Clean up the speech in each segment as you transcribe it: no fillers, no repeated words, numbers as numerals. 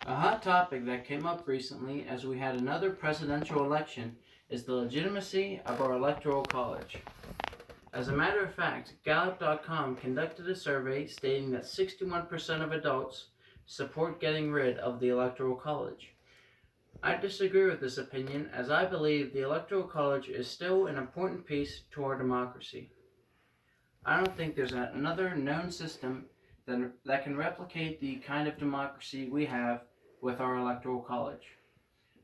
A hot topic that came up recently as we had another presidential election is the legitimacy of our electoral college. As a matter of fact, Gallup.com conducted a survey stating that 61% of adults support getting rid of the electoral college. I disagree with this opinion as I believe the electoral college is still an important piece to our democracy. I don't think there's another known system that can replicate the kind of democracy we have with our electoral college.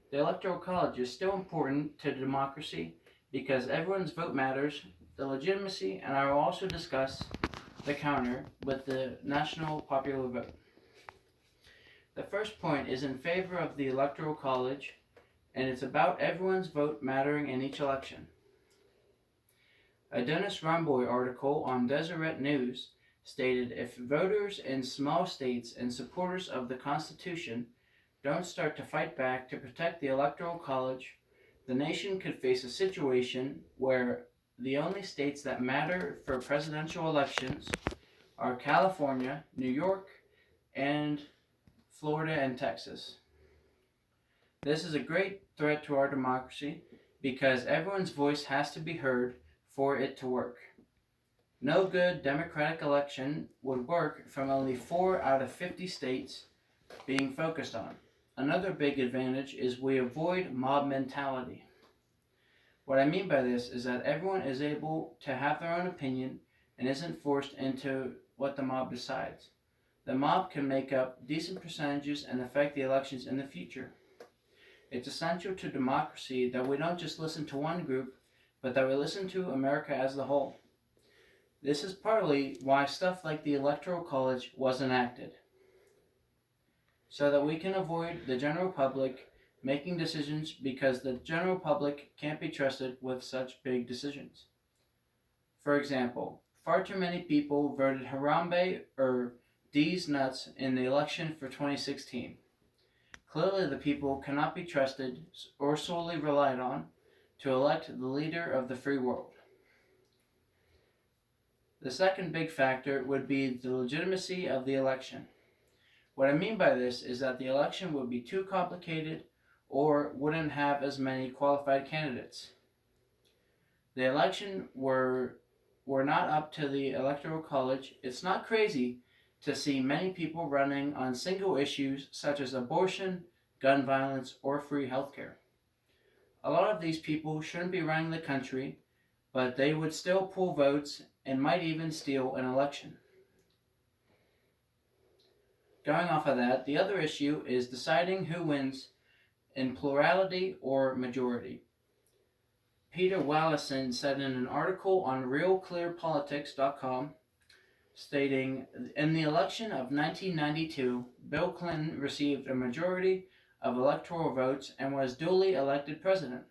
The electoral college is still important to democracy because everyone's vote matters, the legitimacy, and I will also discuss the counter with the national popular vote. The first point is in favor of the electoral college, and it's about everyone's vote mattering in each election. A Dennis Romboy article on Deseret News stated if voters in small states and supporters of the Constitution don't start to fight back to protect the Electoral College, the nation could face a situation where the only states that matter for presidential elections are California, New York, and Florida and Texas. This is a great threat to our democracy because everyone's voice has to be heard for it to work. No good democratic election would work from only 4 out of 50 states being focused on. Another big advantage is we avoid mob mentality. What I mean by this is that everyone is able to have their own opinion and isn't forced into what the mob decides. The mob can make up decent percentages and affect the elections in the future. It's essential to democracy that we don't just listen to one group, but that we listen to America as a whole. This is partly why stuff like the Electoral College was enacted, so that we can avoid the general public making decisions because the general public can't be trusted with such big decisions. For example, far too many people voted Harambe or D's nuts in the election for 2016. Clearly the people cannot be trusted or solely relied on to elect the leader of the free world. The second big factor would be the legitimacy of the election. What I mean by this is that the election would be too complicated or wouldn't have as many qualified candidates. The election were not up to the Electoral College. It's not crazy to see many people running on single issues such as abortion, gun violence, or free healthcare. A lot of these people shouldn't be running the country, but they would still pull votes and might even steal an election. Going off of that, the other issue is deciding who wins in plurality or majority. Peter Wallison said in an article on realclearpolitics.com, stating, in the election of 1992, Bill Clinton received a majority of electoral votes and was duly elected president,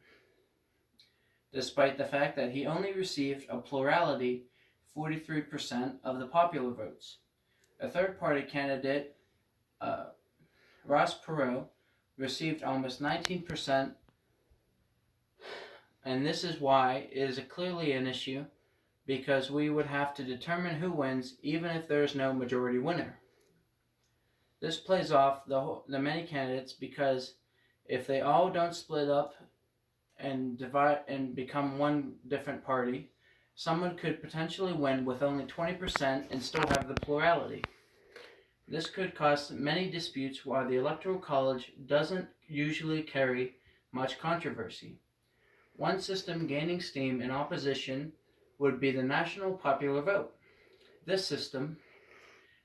despite the fact that he only received a plurality, 43% of the popular votes. A third-party candidate, Ross Perot, received almost 19%, and this is why it is clearly an issue, because we would have to determine who wins even if there is no majority winner. This plays off the many candidates because if they all don't split up and divide and become one different party, someone could potentially win with only 20% and still have the plurality. This could cause many disputes while the Electoral College doesn't usually carry much controversy. One system gaining steam in opposition would be the national popular vote. This system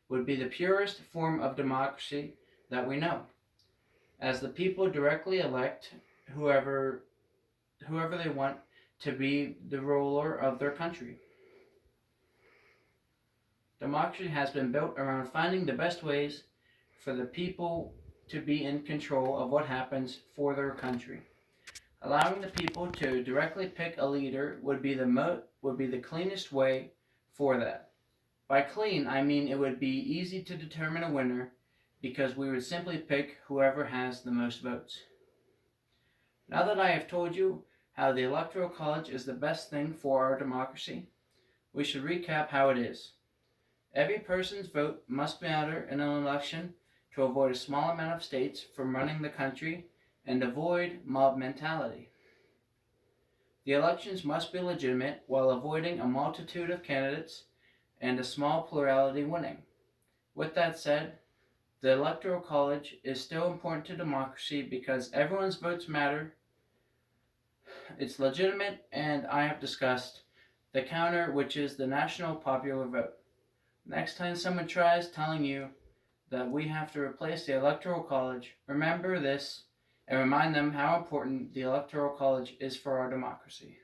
would be the purest form of democracy that we know, as the people directly elect whoever they want to be the ruler of their country. Democracy has been built around finding the best ways for the people to be in control of what happens for their country. Allowing the people to directly pick a leader would be the cleanest way for that. By clean, I mean it would be easy to determine a winner because we would simply pick whoever has the most votes. Now that I have told you how the Electoral College is the best thing for our democracy, we should recap how it is. Every person's vote must matter in an election to avoid a small amount of states from running the country and avoid mob mentality. The elections must be legitimate while avoiding a multitude of candidates and a small plurality winning. With that said, the Electoral College is still important to democracy because everyone's votes matter, it's legitimate, and I have discussed the counter, which is the national popular vote. Next time someone tries telling you that we have to replace the Electoral College, remember this and remind them how important the Electoral College is for our democracy.